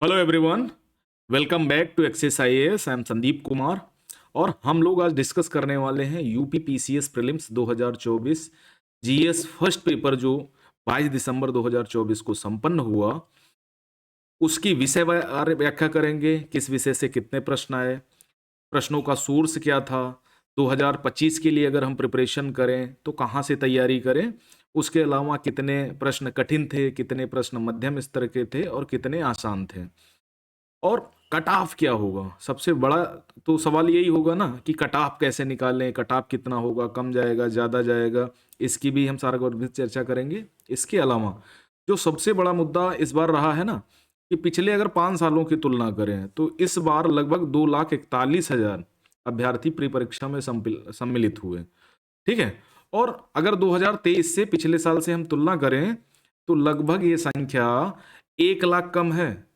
Hello everyone, welcome back to access IAS. I am Sandeep Kumar और हम लोग आज डिस्कस करने वाले हैं UP PCS prelims 2024 GS first paper जो 22 दिसंबर 2024 को संपन्न हुआ। उसकी विषय व्याख्या करेंगे, किस विषय से कितने प्रश्न आए, प्रश्नों का सोर्स क्या था, 2025 के लिए अगर हम प्रिपरेशन करें तो कहाँ से तैयारी करें, उसके अलावा कितने प्रश्न कठिन थे, कितने प्रश्न मध्यम स्तर के थे और कितने आसान थे, और कट ऑफ क्या होगा। सबसे बड़ा तो सवाल यही होगा ना कि कट ऑफ कैसे निकालें, कट ऑफ कितना होगा, कम जाएगा ज़्यादा जाएगा, इसकी भी हम सारा गौर चर्चा करेंगे। इसके अलावा जो सबसे बड़ा मुद्दा इस बार रहा है ना कि पिछले अगर 5 सालों की तुलना करें तो इस बार लगभग 2,41,000 अभ्यर्थी प्री परीक्षा में सम्मिलित हुए। ठीक है। और अगर 2023 से पिछले साल से हम तुलना करें तो लगभग ये संख्या 1 लाख कम है,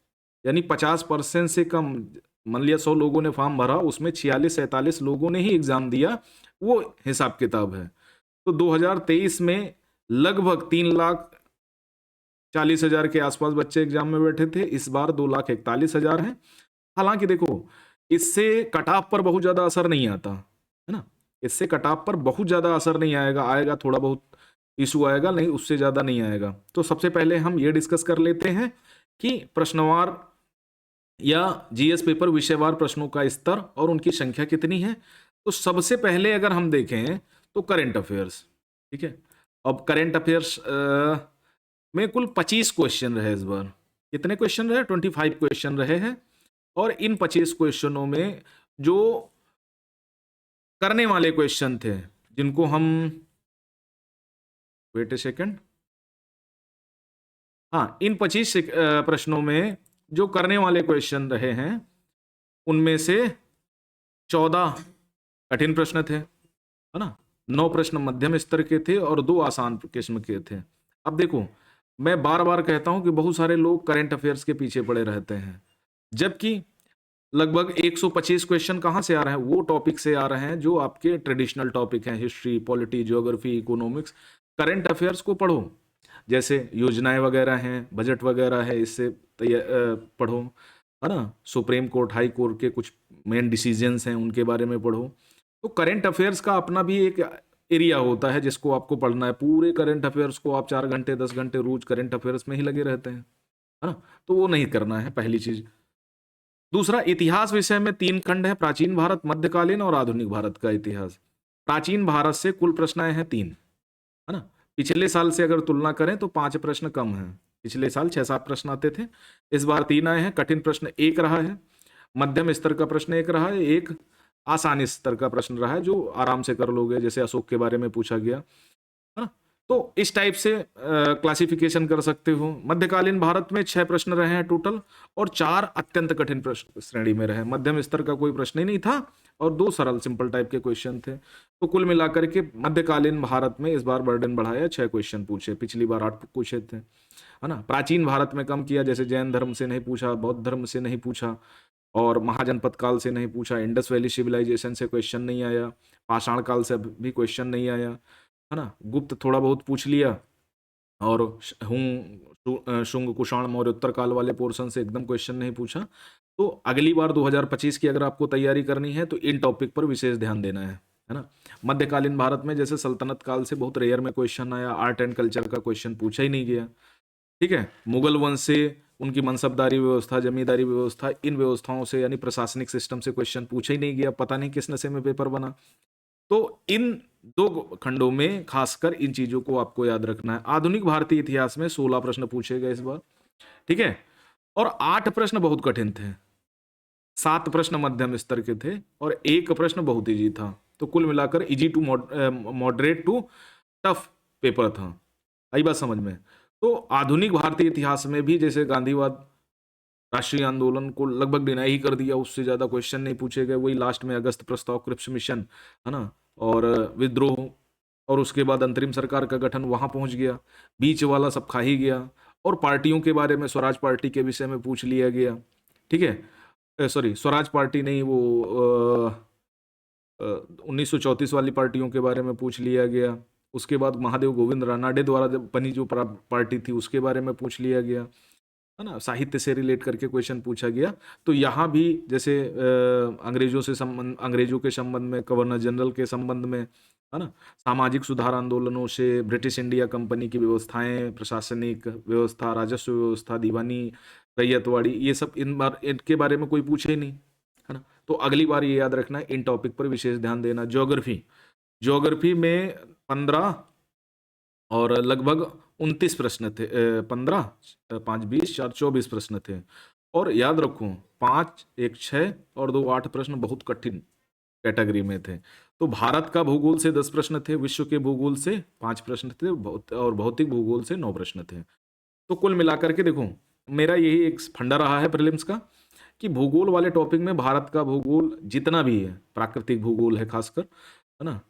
यानी 50% से कम। मान लिया 100 लोगों ने फॉर्म भरा, उसमें 46-47 लोगों ने ही एग्जाम दिया, वो हिसाब किताब है। तो 2023 में लगभग 3,40,000 के आसपास बच्चे एग्जाम में बैठे थे, इस बार 2,41,000 हैं। हालांकि देखो, इससे कट ऑफ पर बहुत ज्यादा असर नहीं आता है ना, इससे कट ऑफ पर बहुत ज्यादा असर नहीं आएगा, आएगा थोड़ा बहुत इशू आएगा, नहीं उससे ज्यादा नहीं आएगा। तो सबसे पहले हम ये डिस्कस कर लेते हैं कि प्रश्नवार या जीएस पेपर विषयवार प्रश्नों का स्तर और उनकी संख्या कितनी है। तो सबसे पहले अगर हम देखें तो करंट अफेयर्स। ठीक है। अब करंट अफेयर्स में कुल 25 क्वेश्चन रहे इस बार। कितने क्वेश्चन रहे? 25 क्वेश्चन रहे हैं। और इन 25 क्वेश्चनों में जो करने वाले क्वेश्चन थे, जिनको हम, वेट ए सेकेंड, हाँ, इन 25 प्रश्नों में जो करने वाले क्वेश्चन रहे हैं उनमें से 14 कठिन प्रश्न थे, है ना, 9 प्रश्न मध्यम स्तर के थे और 2 आसान किस्म के थे। अब देखो, मैं बार बार कहता हूं कि बहुत सारे लोग करंट अफेयर्स के पीछे पड़े रहते हैं, जबकि लगभग 125 क्वेश्चन कहाँ से आ रहे हैं? वो टॉपिक से आ रहे हैं जो आपके ट्रेडिशनल टॉपिक हैं, history, polity, geography, economics. Current affairs को पढ़ो, जैसे योजनाएं वगैरह हैं, बजट वगैरह है, इससे पढ़ो, है ना, सुप्रीम कोर्ट, हाई कोर्ट के कुछ मेन डिसीजंस हैं उनके बारे में पढ़ो। तो करंट अफेयर्स का अपना भी एक एरिया होता है जिसको आपको पढ़ना है। पूरे करंट अफेयर्स को आप 4 घंटे 10 घंटे रोज करंट अफेयर्स में ही लगे रहते हैं, है ना, तो वो नहीं करना है, पहली चीज। दूसरा, इतिहास विषय में 3 खंड है, प्राचीन भारत, मध्यकालीन और आधुनिक भारत का इतिहास। प्राचीन भारत से कुल प्रश्न आए हैं 3, है ना। पिछले साल से अगर तुलना करें तो 5 प्रश्न कम है। पिछले साल 6-7 प्रश्न आते थे, इस बार 3 आए हैं। कठिन प्रश्न 1 रहा है, मध्यम स्तर का प्रश्न 1 रहा है, एक आसान स्तर का प्रश्न रहा है जो आराम से कर लोगे, जैसे अशोक के बारे में पूछा गया, है ना। तो इस टाइप से क्लासिफिकेशन कर सकते हो। मध्यकालीन भारत में 6 प्रश्न रहे हैं टोटल, और 4 अत्यंत कठिन प्रश्न श्रेणी में रहे। मध्यम स्तर का कोई प्रश्न ही नहीं था और 2 सरल सिंपल टाइप के क्वेश्चन थे। तो कुल मिलाकर के मध्यकालीन भारत में इस बार बर्डन बढ़ाया, 6 क्वेश्चन पूछे, पिछली बार 8 पूछे थे, है ना। प्राचीन भारत में कम किया, जैसे जैन धर्म से नहीं पूछा, बौद्ध धर्म से नहीं पूछा, और महाजनपद काल से नहीं पूछा, इंडस वैली सिविलाइजेशन से क्वेश्चन नहीं आया, पाषाण काल से भी क्वेश्चन नहीं आया, है ना। गुप्त थोड़ा बहुत पूछ लिया, और शुंग, कुषाण, मौर्योत्तर काल वाले पोर्शन से एकदम क्वेश्चन नहीं पूछा। तो अगली बार 2025 की अगर आपको तैयारी करनी है तो इन टॉपिक पर विशेष ध्यान देना है ना। मध्यकालीन भारत में जैसे सल्तनत काल से बहुत रेयर में क्वेश्चन आया, आर्ट एंड कल्चर का क्वेश्चन पूछा ही नहीं गया। ठीक है। मुगल वंश से उनकी मनसबदारी व्यवस्था, जमींदारी व्यवस्था, इन व्यवस्थाओं से यानी प्रशासनिक सिस्टम से क्वेश्चन पूछा ही नहीं गया, पता नहीं किस नशे में पेपर बना। तो इन 2 खंडों में खासकर इन चीजों को आपको याद रखना है। आधुनिक भारतीय इतिहास में 16 प्रश्न पूछे गए इस बार। ठीक है। और 8 प्रश्न बहुत कठिन थे, 7 प्रश्न मध्यम स्तर के थे और 1 प्रश्न बहुत इजी था। तो कुल मिलाकर easy to moderate to tough paper था। आई बात समझ में? तो आधुनिक भारतीय इतिहास में भी जैसे गांधीवाद, राष्ट्रीय आंदोलन को लगभग डिनाई ही कर दिया, उससे ज्यादा क्वेश्चन नहीं पूछे गए। वही लास्ट में अगस्त प्रस्ताव, क्रिप्स मिशन, है ना, और विद्रोह, और उसके बाद अंतरिम सरकार का गठन वहां पहुंच गया। बीच वाला सब खा ही गया। और पार्टियों के बारे में, स्वराज पार्टी के विषय में पूछ लिया गया। ठीक है, सॉरी, स्वराज पार्टी नहीं, वो 1934 वाली पार्टियों के बारे में पूछ लिया गया। उसके बाद महादेव गोविंद रानाडे द्वारा जब बनी जो पार्टी थी उसके बारे में पूछ लिया गया, है है ना, साहित्य से रिलेट करके क्वेश्चन पूछा गया। तो यहाँ भी जैसे अंग्रेजों के संबंध में, गवर्नर जनरल के संबंध में, है ना, सामाजिक सुधार आंदोलनों से, ब्रिटिश इंडिया कंपनी की व्यवस्थाएं, प्रशासनिक व्यवस्था, राजस्व व्यवस्था, दीवानी, रैयतवाड़ी, ये सब इनके बारे में कोई पूछे ही नहीं, है ना। तो अगली बार ये याद रखना है, इन टॉपिक पर विशेष ध्यान देना। ज्योग्राफी में 15 और लगभग 29 प्रश्न थे, 15, 5, 20, 4, 24 प्रश्न थे। और याद रखो 5, 1, 6 और 2, 8 प्रश्न बहुत कठिन कैटेगरी में थे। तो भारत का भूगोल से 10 प्रश्न थे, विश्व के भूगोल से 5 प्रश्न थे, और भौतिक भूगोल से 9 प्रश्न थे। तो कुल मिलाकर के देखो, मेरा यही एक फंडा रहा है प्रीलिम्स का, कि भूगोल वाले टॉपिक में भारत का भूगोल जितना भी है, प्राकृतिक भूगोल है खासकर, है ना,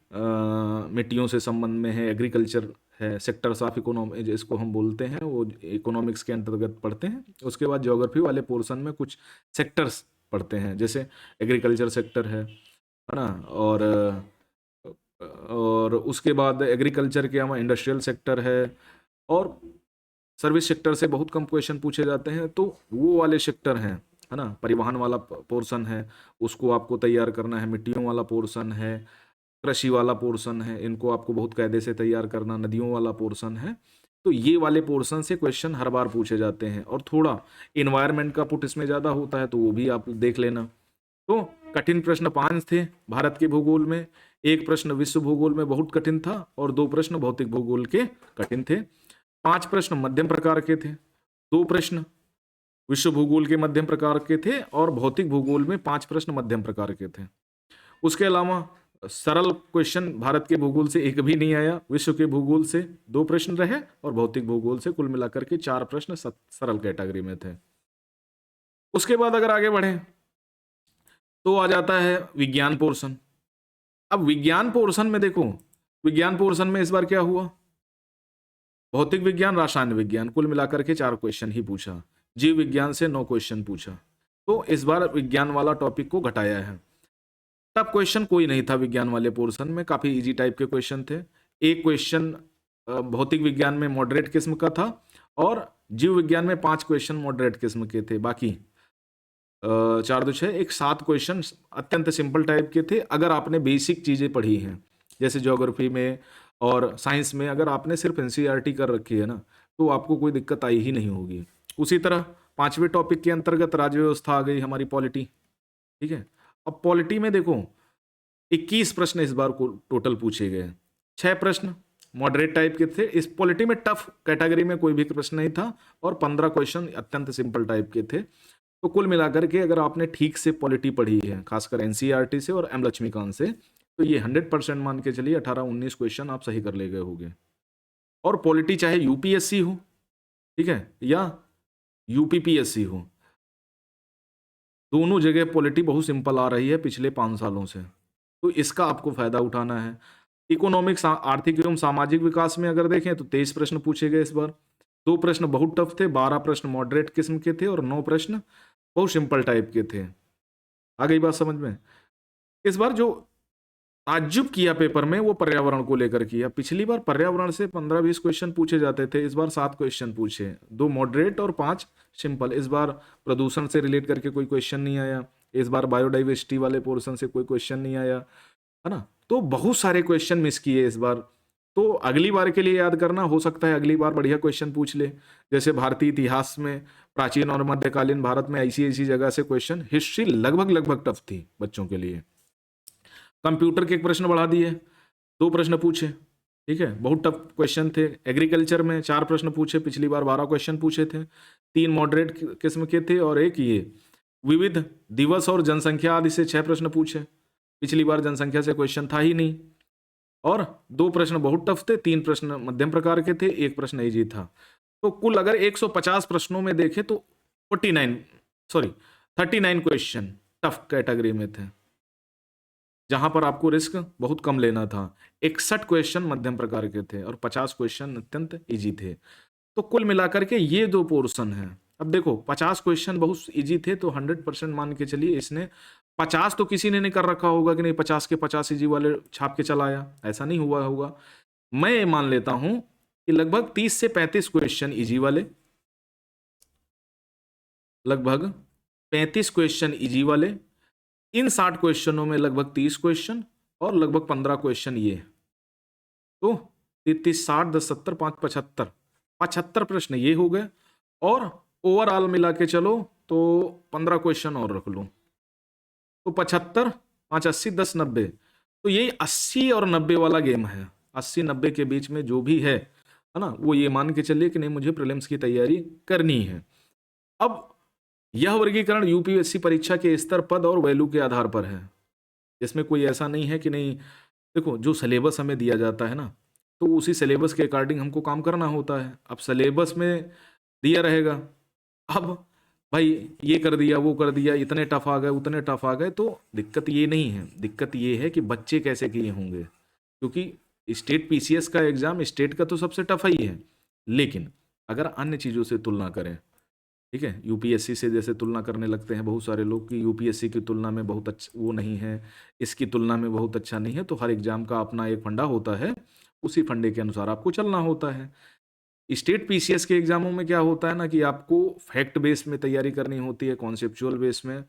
मिट्टियों से संबंध में है, एग्रीकल्चर है, सेक्टर्स ऑफ इकोनॉमी जिसको हम बोलते हैं, वो इकोनॉमिक्स के अंतर्गत पढ़ते हैं। उसके बाद ज्योग्राफी वाले पोर्शन में कुछ सेक्टर्स पढ़ते हैं, जैसे एग्रीकल्चर सेक्टर है ना, और उसके बाद एग्रीकल्चर के अलावा इंडस्ट्रियल सेक्टर है, और सर्विस सेक्टर से बहुत कम क्वेश्चन पूछे जाते हैं। तो वो वाले सेक्टर हैं, है ना, परिवहन वाला पोर्शन है, उसको आपको तैयार करना है, मिट्टियों वाला पोर्शन है, कृषि वाला पोर्शन है, इनको आपको बहुत कायदे से तैयार करना, नदियों वाला पोर्शन है। तो ये वाले पोर्शन से क्वेश्चन हर बार पूछे जाते हैं, और थोड़ा इन्वायरमेंट का पुट इसमें ज़्यादा होता है, तो वो भी आप देख लेना। तो कठिन प्रश्न 5 थे भारत के भूगोल में, 1 प्रश्न विश्व भूगोल में बहुत कठिन था, और 2 प्रश्न भौतिक भूगोल के कठिन थे। 5 प्रश्न मध्यम प्रकार के थे, 2 प्रश्न विश्व भूगोल के मध्यम प्रकार के थे, और भौतिक भूगोल में 5 प्रश्न मध्यम प्रकार के थे। उसके अलावा सरल क्वेश्चन भारत के भूगोल से एक भी नहीं आया, विश्व के भूगोल से 2 प्रश्न रहे, और भौतिक भूगोल से कुल मिलाकर के 4 प्रश्न सरल कैटेगरी में थे। उसके बाद अगर आगे बढ़े तो आ जाता है विज्ञान पोर्शन। अब विज्ञान पोर्शन में देखो, विज्ञान पोर्शन में इस बार क्या हुआ, भौतिक विज्ञान, रसायन विज्ञान, कुल मिलाकर के 4 क्वेश्चन ही पूछा। जीव विज्ञान से 9 क्वेश्चन पूछा। तो इस बार विज्ञान वाला टॉपिक को घटाया है। तब क्वेश्चन कोई नहीं था विज्ञान वाले पोर्शन में, काफी इजी टाइप के क्वेश्चन थे। एक क्वेश्चन भौतिक विज्ञान में मॉडरेट किस्म का था, और जीव विज्ञान में 5 क्वेश्चन मॉडरेट किस्म के थे। बाकी 4, 2, 6, 7 क्वेश्चन अत्यंत सिंपल टाइप के थे। अगर आपने बेसिक चीजें पढ़ी हैं, जैसे ज्योग्राफी में और साइंस में अगर आपने सिर्फ एनसीईआरटी कर रखी है ना, तो आपको कोई दिक्कत आई ही नहीं होगी। उसी तरह 5वें टॉपिक के अंतर्गत राज्य व्यवस्था आ गई हमारी, पॉलिटी, ठीक है। अब पॉलिटी में देखो 21 प्रश्न इस बार को टोटल पूछे गए, 6 प्रश्न मॉडरेट टाइप के थे। इस पॉलिटी में टफ कैटेगरी में कोई भी प्रश्न नहीं था, और 15 क्वेश्चन अत्यंत सिंपल टाइप के थे। तो कुल मिलाकर के अगर आपने ठीक से पॉलिटी पढ़ी है, खासकर एनसीईआरटी से और एम लक्ष्मीकांत से, तो ये 100% मान के चलिए 18-19 क्वेश्चन आप सही कर ले गए होंगे। और पॉलिटी चाहे यूपीएससी हो, ठीक है, या यूपीपीएससी हो, दोनों जगह पॉलिटी बहुत सिंपल आ रही है पिछले 5 सालों से। तो इसका आपको फायदा उठाना है। इकोनॉमिक्स, आर्थिक एवं सामाजिक विकास में अगर देखें तो 23 प्रश्न पूछे गए इस बार। 2 प्रश्न बहुत टफ थे, 12 प्रश्न मॉडरेट किस्म के थे, और 9 प्रश्न बहुत सिंपल टाइप के थे। आ गई बात समझ में। इस बार जो ताज्जुब किया पेपर में, वो पर्यावरण को लेकर किया। पिछली बार पर्यावरण से 15-20 क्वेश्चन पूछे जाते थे, इस बार 7 क्वेश्चन पूछे, 2 मॉडरेट और 5 सिंपल। इस बार प्रदूषण से रिलेट करके कोई क्वेश्चन नहीं आया, इस बार बायोडाइवर्सिटी वाले पोर्शन से कोई क्वेश्चन नहीं आया, है ना। तो बहुत सारे क्वेश्चन मिस किए इस बार। तो अगली बार के लिए याद करना, हो सकता है अगली बार बढ़िया क्वेश्चन पूछ ले, जैसे भारतीय इतिहास में प्राचीन और मध्यकालीन भारत में ऐसी जगह से क्वेश्चन। हिस्ट्री लगभग टफ थी बच्चों के लिए। कंप्यूटर के एक प्रश्न बढ़ा दिए, 2 प्रश्न पूछे, ठीक है, बहुत टफ क्वेश्चन थे। एग्रीकल्चर में 4 प्रश्न पूछे, पिछली बार 12 क्वेश्चन पूछे थे, 3 मॉडरेट किस्म के थे, और एक ये विविध दिवस और जनसंख्या आदि से 6 प्रश्न पूछे। पिछली बार जनसंख्या से क्वेश्चन था ही नहीं, और 2 प्रश्न बहुत टफ थे, 3 प्रश्न मध्यम प्रकार के थे, 1 प्रश्न इजी था। तो कुल अगर 150 प्रश्नों में देखें तो 39 क्वेश्चन टफ कैटेगरी में थे, जहां पर आपको रिस्क बहुत कम लेना था। 61 क्वेश्चन मध्यम प्रकार के थे, और 50 क्वेश्चन अत्यंत इजी थे। तो कुल मिलाकर के ये 2 पोर्शन है। अब देखो 50 क्वेश्चन बहुत इजी थे, तो 100% मान के चलिए इसने 50 तो किसी ने नहीं कर रखा होगा कि नहीं 50 के 50 इजी वाले छाप के चलाया, ऐसा नहीं हुआ होगा। मैं ये मान लेता हूं कि लगभग 30 से 35 क्वेश्चन इजी वाले, लगभग 35 क्वेश्चन इजी वाले, इन 60 क्वेश्चनों में लगभग 30 क्वेश्चन और लगभग 15 क्वेश्चन ये, तो 33 60 10 70 5 75 प्रश्न ये हो गए, और ओवरऑल मिला के चलो तो 15 क्वेश्चन और रख लो, तो 75 5 80 10 90, तो यही 80 और 90 वाला गेम है। 80 90 के बीच में जो भी है ना, वो ये मान के चलिए कि नहीं मुझे प्रीलिम्स की तैयारी करनी है। अब यह वर्गीकरण यूपीएससी परीक्षा के स्तर, पद और वैल्यू के आधार पर है। इसमें कोई ऐसा नहीं है कि नहीं, देखो जो सिलेबस हमें दिया जाता है ना, तो उसी सिलेबस के अकॉर्डिंग हमको काम करना होता है। अब सिलेबस में दिया रहेगा, अब भाई ये कर दिया वो कर दिया, इतने टफ आ गए उतने टफ आ गए, तो दिक्कत ये नहीं है, दिक्कत ये है कि बच्चे कैसे किए होंगे। क्योंकि स्टेट पीसीएस का एग्जाम स्टेट का तो सबसे टफ ही है, लेकिन अगर अन्य चीज़ों से तुलना करें, ठीक है, यूपीएससी से जैसे तुलना करने लगते हैं बहुत सारे लोग कि यूपीएससी की तुलना में बहुत अच्छा वो नहीं है, इसकी तुलना में बहुत अच्छा नहीं है, तो हर एग्जाम का अपना एक फंडा होता है, उसी फंडे के अनुसार आपको चलना होता है। स्टेट पीसीएस के एग्जामों में क्या होता है ना कि आपको फैक्ट बेस में तैयारी करनी होती है, कॉन्सेप्चुअल बेस में,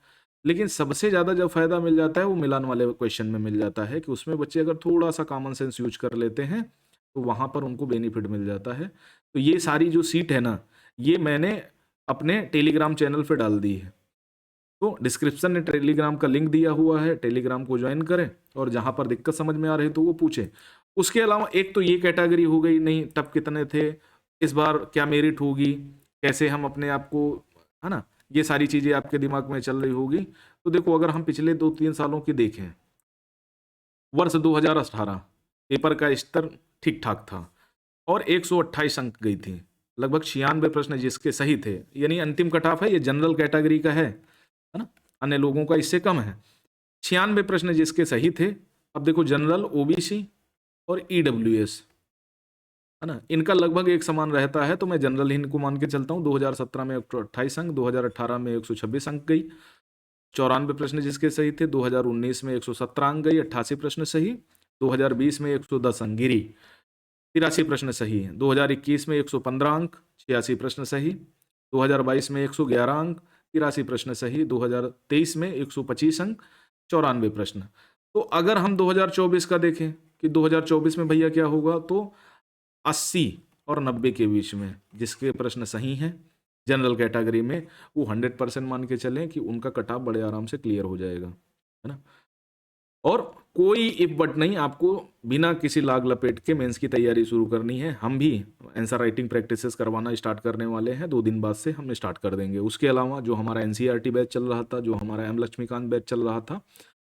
लेकिन सबसे ज़्यादा जब फायदा मिल जाता है वो मिलान वाले क्वेश्चन में मिल जाता है, कि उसमें बच्चे अगर थोड़ा सा कॉमन सेंस यूज कर लेते हैं तो वहाँ पर उनको बेनिफिट मिल जाता है। तो ये सारी जो सीट है ना, ये मैंने अपने टेलीग्राम चैनल पे डाल दी है, तो डिस्क्रिप्शन में टेलीग्राम का लिंक दिया हुआ है, टेलीग्राम को ज्वाइन करें और जहाँ पर दिक्कत समझ में आ रही तो वो पूछें। उसके अलावा एक तो ये कैटेगरी हो गई, नहीं टफ कितने थे, इस बार क्या मेरिट होगी, कैसे हम अपने आप को, है ना, ये सारी चीज़ें आपके दिमाग में चल रही होगी। तो देखो अगर हम पिछले 2-3 सालों की देखें, वर्ष 2018 पेपर का स्तर ठीक ठाक था और 128 अंक गई थी, लगभग 96 प्रश्न जिसके सही थे, यानी अंतिम कट ऑफ है, ये जनरल कैटेगरी का है ना, अन्य लोगों का इससे कम है। 96 प्रश्न जिसके सही थे। अब देखो जनरल, ओबीसी और ईडब्ल्यूएस, है ना, इनका लगभग एक समान रहता है, तो मैं जनरल ही इनको मान के चलता हूँ। 2017 में 128 अंक, 2018 में 126 अंक गई, 94 प्रश्न जिसके सही थे, 2019 में 117 अंक गई, 88 प्रश्न सही, 2020 में 110 अंक गिरी, 83 प्रश्न सही है, 2021 में 115 अंक, 86 प्रश्न सही, 2022 में 111 अंक, 83 प्रश्न सही, 2023 में 125 अंक, 94 प्रश्न। तो अगर हम 2024 का देखें कि 2024 में भैया क्या होगा, तो 80 और 90 के बीच में जिसके प्रश्न सही हैं जनरल कैटेगरी में, वो 100% मान के चलें कि उनका कट ऑफ बड़े आराम से क्लियर हो जाएगा, है ना। और कोई इफ बट नहीं, आपको बिना किसी लाग लपेट के मेंस की तैयारी शुरू करनी है। हम भी आंसर राइटिंग प्रैक्टिसेस करवाना स्टार्ट करने वाले हैं, 2 दिन बाद से हम स्टार्ट कर देंगे। उसके अलावा जो हमारा एनसीईआरटी बैच चल रहा था, जो हमारा एम लक्ष्मीकांत बैच चल रहा था,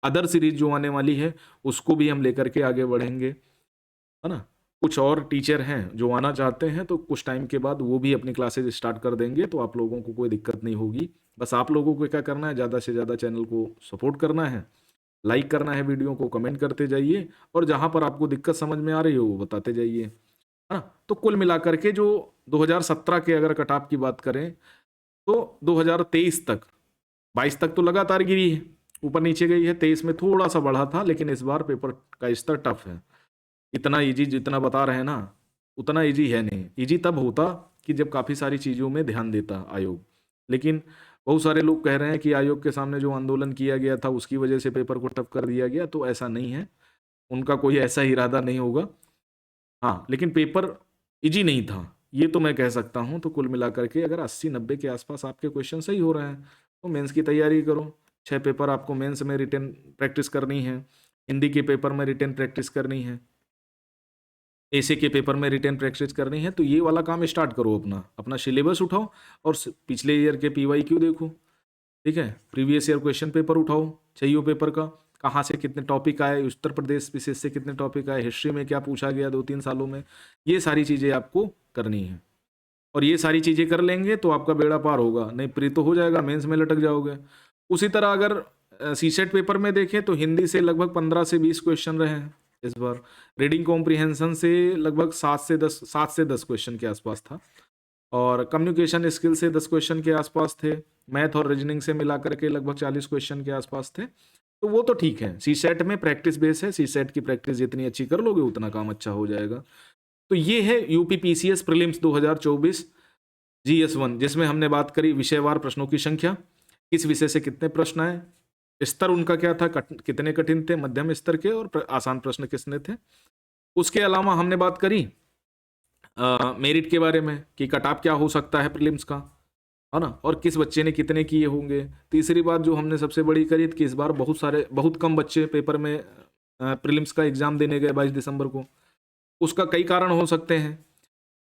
अदर सीरीज जो आने वाली है उसको भी हम लेकर के आगे बढ़ेंगे, है ना। कुछ और टीचर हैं जो आना चाहते हैं, तो कुछ टाइम के बाद वो भी अपनी क्लासेज स्टार्ट कर देंगे, तो आप लोगों को कोई दिक्कत नहीं होगी। बस आप लोगों को क्या करना है, ज़्यादा से ज़्यादा चैनल को सपोर्ट करना है, लाइक करना है वीडियो को, कमेंट करते जाइए, और जहाँ पर आपको दिक्कत समझ में आ रही हो वो बताते जाइए, है ना। तो कुल मिलाकर के जो 2017 के अगर कट ऑफ की बात करें, तो 2023 तक, 22 तक तो लगातार गिरी है, ऊपर नीचे गई है, 23 में थोड़ा सा बढ़ा था, लेकिन इस बार पेपर का स्तर टफ है। इतना इजी जितना बता रहे हैं ना, उतना इजी है नहीं। इजी तब होता कि जब काफ़ी सारी चीज़ों में ध्यान देता आयोग, लेकिन बहुत सारे लोग कह रहे हैं कि आयोग के सामने जो आंदोलन किया गया था उसकी वजह से पेपर को टफ कर दिया गया, तो ऐसा नहीं है, उनका कोई ऐसा इरादा नहीं होगा। हाँ, लेकिन पेपर इजी नहीं था, ये तो मैं कह सकता हूँ। तो कुल मिलाकर के अगर 80-90 के आसपास आपके क्वेश्चन सही हो रहे हैं तो मेंस की तैयारी करो। 6 पेपर आपको मेंस में रिटन प्रैक्टिस करनी है, हिंदी के पेपर में रिटन प्रैक्टिस करनी है, ऐसे के पेपर में रिटन प्रैक्टिस करनी है, तो ये वाला काम स्टार्ट करो। अपना अपना सिलेबस उठाओ और पिछले ईयर के PYQ देखो, ठीक है, प्रीवियस ईयर क्वेश्चन पेपर उठाओ, चाहिए पेपर का कहाँ से कितने टॉपिक आए, उत्तर प्रदेश विशेष से कितने टॉपिक आए, हिस्ट्री में क्या पूछा गया 2-3 सालों में, ये सारी चीज़ें आपको करनी है। और ये सारी चीज़ें कर लेंगे तो आपका बेड़ा पार होगा, नहीं प्री तो हो जाएगा, मेंस में लटक जाओगे। उसी तरह अगर सीसेट पेपर में देखें तो हिंदी से लगभग 15 से 20 क्वेश्चन रहे हैं इस बार, रीडिंग कॉम्प्रिहेंशन से लगभग 7 से 10 क्वेश्चन के आसपास था, और कम्युनिकेशन स्किल से 10 क्वेश्चन के आसपास थे, मैथ और रीजनिंग से मिलाकर के लगभग 40 क्वेश्चन के आसपास थे। तो वो तो ठीक है, सीसेट में प्रैक्टिस बेस है, सीसेट की प्रैक्टिस जितनी अच्छी कर लोगे उतना काम अच्छा हो जाएगा। तो ये है यूपी पीसीएस प्रीलिम्स 2024 GS1 जिसमें हमने बात करी विषयवार प्रश्नों की संख्या, किस विषय से कितने प्रश्न आए, स्तर उनका क्या था, कितने कठिन थे, मध्यम स्तर के, और आसान प्रश्न कितने थे। उसके अलावा हमने बात करी मेरिट के बारे में कि कट ऑफ क्या हो सकता है प्रीलिम्स का, है ना, और किस बच्चे ने कितने किए होंगे। तीसरी बात जो हमने सबसे बड़ी करी कि इस बार बहुत कम बच्चे पेपर में प्रीलिम्स का एग्जाम देने गए 22 दिसंबर को। उसका कई कारण हो सकते हैं,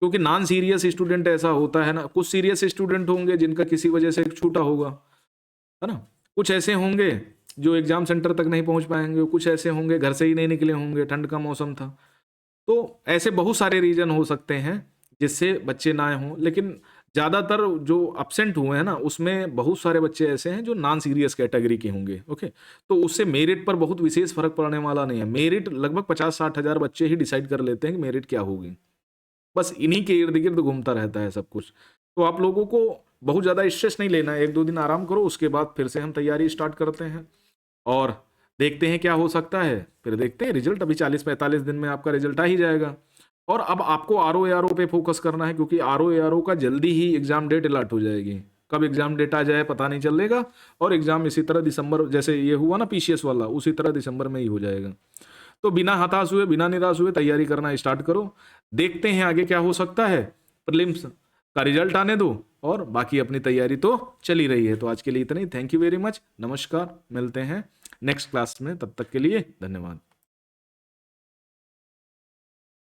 क्योंकि नॉन सीरियस स्टूडेंट ऐसा होता है ना, कुछ सीरियस स्टूडेंट होंगे जिनका किसी वजह से छूटा होगा, है ना, कुछ ऐसे होंगे जो एग्जाम सेंटर तक नहीं पहुंच पाएंगे, कुछ ऐसे होंगे घर से ही नहीं निकले होंगे, ठंड का मौसम था। तो ऐसे बहुत सारे रीजन हो सकते हैं जिससे बच्चे ना आए हों, लेकिन ज़्यादातर जो अपसेंट हुए हैं ना, उसमें बहुत सारे बच्चे ऐसे हैं जो नॉन सीरियस कैटेगरी के होंगे। ओके, तो उससे मेरिट पर बहुत विशेष फर्क पड़ने वाला नहीं है। मेरिट लगभग 50-60 हज़ार बच्चे ही डिसाइड कर लेते हैं कि मेरिट क्या होगी, बस इन्हीं के इर्द गिर्द घूमता रहता है सब कुछ। तो आप लोगों को बहुत ज़्यादा स्ट्रेस नहीं लेना है, 1-2 दिन आराम करो, उसके बाद फिर से हम तैयारी स्टार्ट करते हैं और देखते हैं क्या हो सकता है। फिर देखते हैं रिजल्ट, अभी 40-45 दिन में आपका रिजल्ट आ ही जाएगा। और अब आपको आरओ एआरओ पे फोकस करना है, क्योंकि आरओ एआरओ का जल्दी ही एग्जाम डेट अलॉट हो जाएगी। कब एग्जाम डेट आ जाए पता नहीं चलेगा, और एग्जाम इसी तरह दिसंबर, जैसे ये हुआ ना पीसीएस वाला, उसी तरह दिसंबर में ही हो जाएगा। तो बिना हताश हुए, बिना निराश हुए तैयारी करना स्टार्ट करो। देखते हैं आगे क्या हो सकता है, प्रीलिम्स का रिजल्ट आने दो, और बाकी अपनी तैयारी तो चली रही है। तो आज के लिए इतना ही। थैंक यू वेरी मच, नमस्कार, मिलते हैं नेक्स्ट क्लास में, तब तक के लिए धन्यवाद।